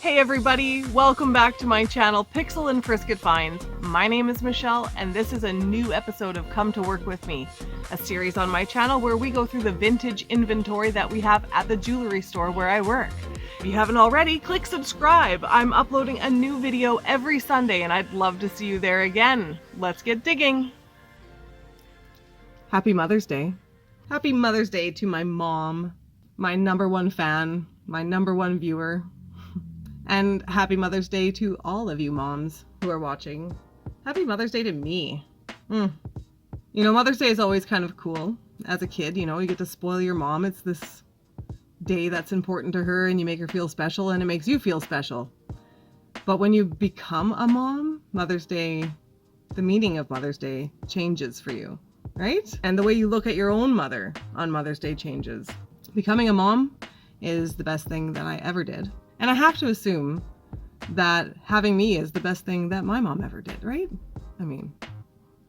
Hey everybody, welcome back to my channel Pixel and Frisket Finds. My name is Michelle and this is a new episode of Come to Work With Me, a series on my channel where we go through the vintage inventory that we have at the jewelry store where I work. If you haven't already, click subscribe. I'm uploading a new video every Sunday and I'd love to see you there again. Let's get digging. Happy Mother's Day. Happy Mother's Day to my mom, my #1 fan, my #1 viewer. And happy Mother's Day to all of you moms who are watching. Happy Mother's Day to me. You know, Mother's Day is always kind of cool. As a kid, you know, you get to spoil your mom. It's this day that's important to her and you make her feel special and it makes you feel special. But when you become a mom, Mother's Day, the meaning of Mother's Day changes for you, right? And the way you look at your own mother on Mother's Day changes. Becoming a mom is the best thing that I ever did. And I have to assume that having me is the best thing that my mom ever did, right? I mean,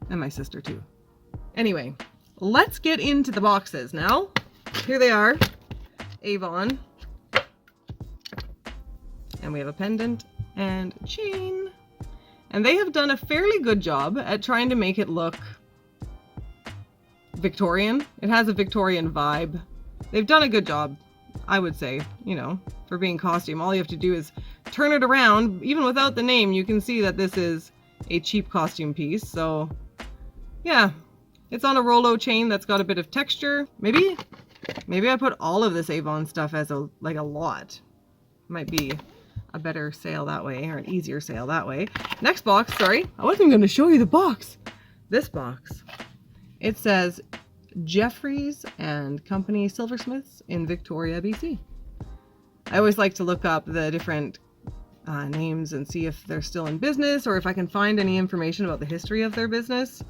and my sister too. Anyway, let's get into the boxes now. Here they are, Avon. And we have a pendant and chain. And they have done a fairly good job at trying to make it look Victorian. It has a Victorian vibe. They've done a good job, I would say, you know, for being costume. All you have to do is turn it around. Even without the name, you can see that this is a cheap costume piece. So yeah, it's on a Rolo chain that's got a bit of texture. Maybe I put all of this Avon stuff as a lot. Might be a better sale that way, or an easier sale that way. Next box, sorry, I wasn't going to show you the box. This box, it says Jeffries and Company Silversmiths in Victoria, BC. I always like to look up the different names and see if they're still in business or if I can find any information about the history of their business,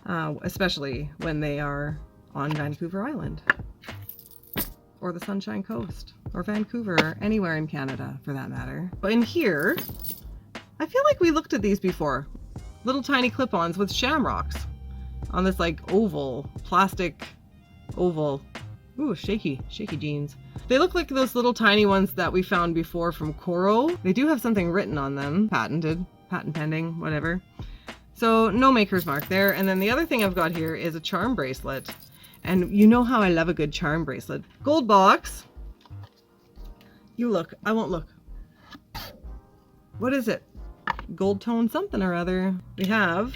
especially when they are on Vancouver Island or the Sunshine Coast or Vancouver or anywhere in Canada for that matter. But in here, I feel like we looked at these before. Little tiny clip-ons with shamrocks on this like oval, plastic oval. Ooh, shaky jeans. They look like those little tiny ones that we found before from Coro. They do have something written on them, patented, patent pending, whatever. So no maker's mark there. And then the other thing I've got here is a charm bracelet. And you know how I love a good charm bracelet. Gold box. You look, I won't look. What is it? Gold tone something or other. We have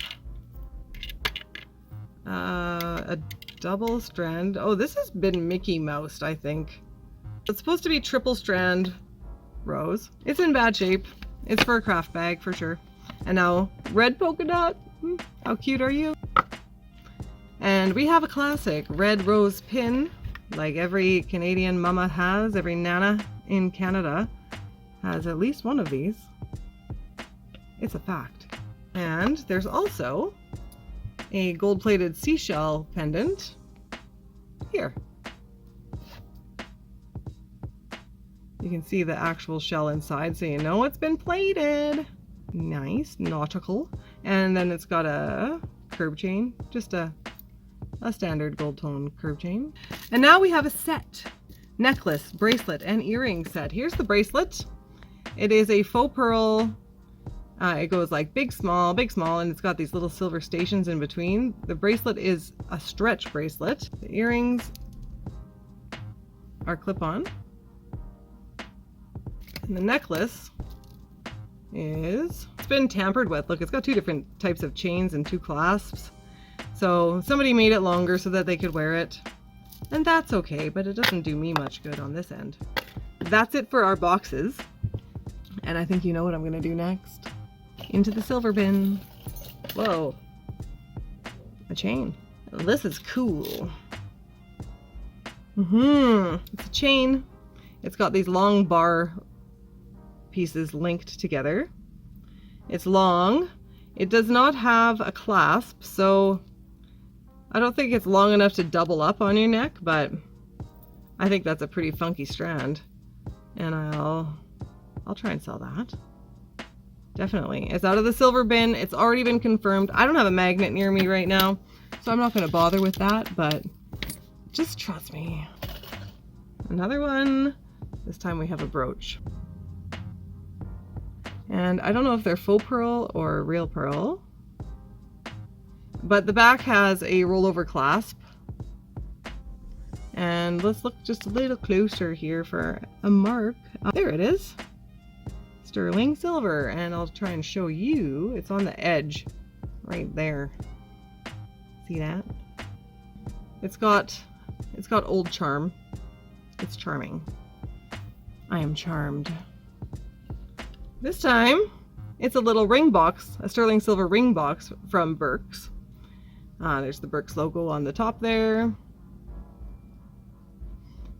a double strand. Oh, this has been Mickey Moused, I think. It's supposed to be triple strand rose. It's in bad shape. It's for a craft bag for sure. And now red polka dot. How cute are you? And we have a classic red rose pin, like every Canadian mama has. Every nana in Canada has at least one of these. It's a fact. And there's also a gold-plated seashell pendant here. You can see the actual shell inside, so you know it's been plated. Nice, nautical. And then it's got a curb chain, just a standard gold tone curb chain. And now we have a set. Necklace, bracelet, and earring set. Here's the bracelet. It is a faux pearl. It goes like big, small, and it's got these little silver stations in between. The bracelet is a stretch bracelet. The earrings are clip-on. And the necklace it's been tampered with. Look, it's got 2 different types of chains and 2 clasps. So somebody made it longer so that they could wear it. And that's okay, but it doesn't do me much good on this end. That's it for our boxes. And I think you know what I'm going to do next. Into the silver bin. Whoa. A chain. This is cool. It's a chain. It's got these long bar pieces linked together. It's long. It does not have a clasp, so I don't think it's long enough to double up on your neck, but I think that's a pretty funky strand. And I'll try and sell that. Definitely. It's out of the silver bin. It's already been confirmed. I don't have a magnet near me right now, so I'm not going to bother with that, but just trust me. Another one. This time we have a brooch. And I don't know if they're faux pearl or real pearl. But the back has a rollover clasp. And let's look just a little closer here for a mark. There it is. Sterling silver. And I'll try and show you. It's on the edge right there. See that? It's got old charm. It's charming. I am charmed. This time, it's a little ring box, a sterling silver ring box from Burke's. There's the Burke's logo on the top there.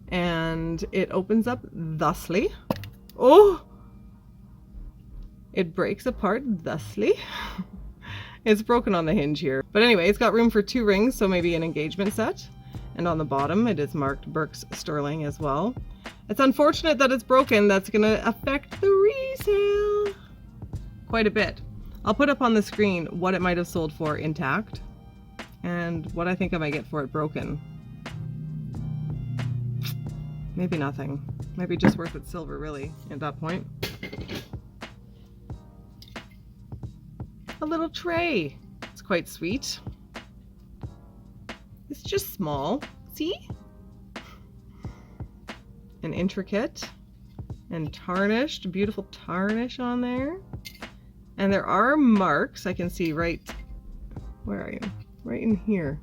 And it opens up thusly. Oh! It breaks apart thusly. It's broken on the hinge here. But anyway, it's got room for 2 rings, so maybe an engagement set. And on the bottom, it is marked Burke's Sterling as well. It's unfortunate that it's broken. That's going to affect the resale quite a bit. I'll put up on the screen what it might have sold for intact and what I think I might get for it broken. Maybe nothing. Maybe just worth its silver, really, at that point. A little tray. It's quite sweet. It's just small. See? And intricate and tarnished. Beautiful tarnish on there. And there are marks I can see right... Where are you? Right in here.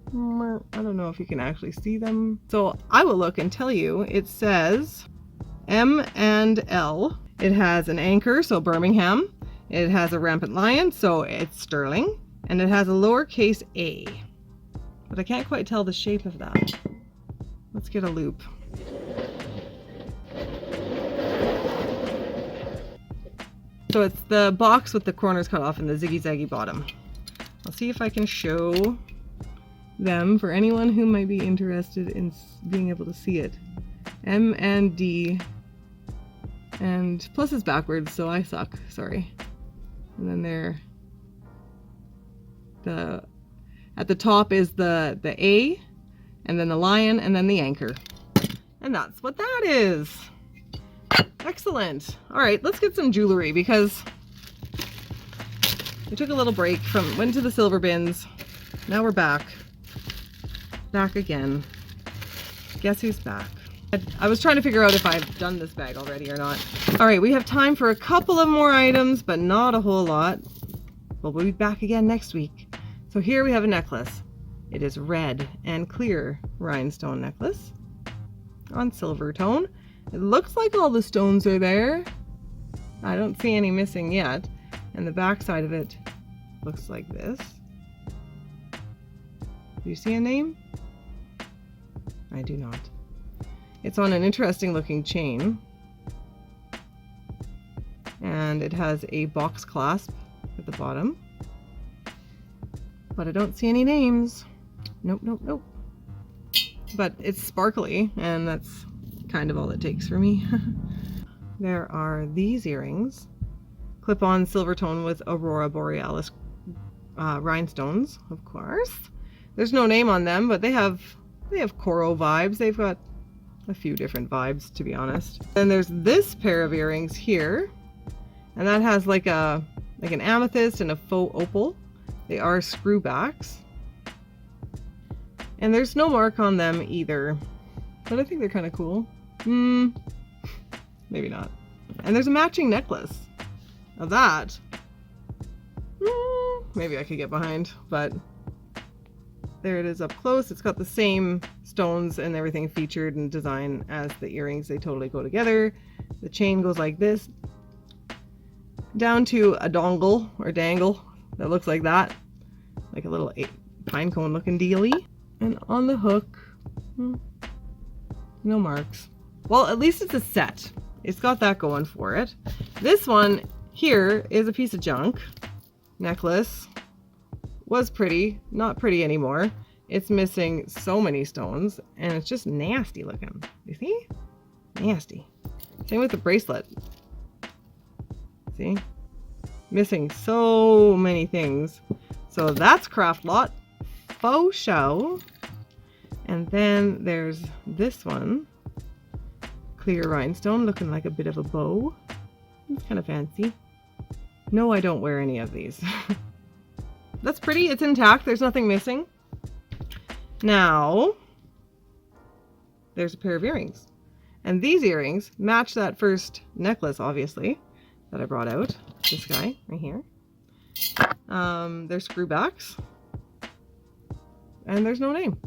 I don't know if you can actually see them. So I will look and tell you. It says M and L. It has an anchor, so Birmingham. It has a rampant lion, so it's sterling. And it has a lowercase a. But I can't quite tell the shape of that. Let's get a loop. So it's the box with the corners cut off and the ziggy-zaggy bottom. I'll see if I can show them for anyone who might be interested in being able to see it. M and D, and plus is backwards, so I suck, sorry. And then there, at the top is the A, and then the lion, and then the anchor. And that's what that is. Excellent. All right, let's get some jewelry because we took a little break went to the silver bins. Now we're back. Back again. Guess who's back? I was trying to figure out if I've done this bag already or not. All right, we have time for a couple of more items, but not a whole lot. But we'll be back again next week. So here we have a necklace. It is red and clear rhinestone necklace on silver tone. It looks like all the stones are there. I don't see any missing yet. And the back side of it looks like this. Do you see a name? I do not. It's on an interesting looking chain. And it has a box clasp at the bottom. But I don't see any names. Nope, nope, nope. But it's sparkly, and that's kind of all it takes for me. There are these earrings. Clip-on silver tone with Aurora Borealis rhinestones, of course. There's no name on them, but they have coral vibes. They've got a few different vibes, to be honest. Then there's this pair of earrings here, and that has like an amethyst and a faux opal. They are screwbacks. And there's no mark on them either, but I think they're kind of cool. Maybe not. And there's a matching necklace. Now that, maybe I could get behind, but there it is up close. It's got the same stones and everything featured and design as the earrings. They totally go together. The chain goes like this, down to a dongle or dangle that looks like that, like a little pine cone looking dealy. And on the hook, no marks. Well, at least it's a set. It's got that going for it. This one here is a piece of junk. Necklace. Was pretty, not pretty anymore. It's missing so many stones, and it's just nasty looking. You see? Nasty. Same with the bracelet. See? Missing so many things. So that's craft lot. Faux show. And then there's this one. Clear rhinestone looking like a bit of a bow. It's kind of fancy. No, I don't wear any of these. That's pretty. It's intact. There's nothing missing. Now, there's a pair of earrings. And these earrings match that first necklace, obviously, that I brought out. This guy right here. They're screwbacks. And there's no name.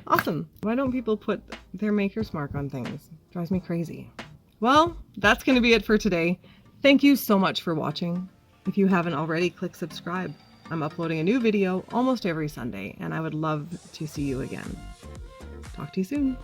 Awesome. Why don't people put their maker's mark on things? Drives me crazy. Well, that's going to be it for today. Thank you so much for watching. If you haven't already, click subscribe. I'm uploading a new video almost every Sunday, and I would love to see you again. Talk to you soon.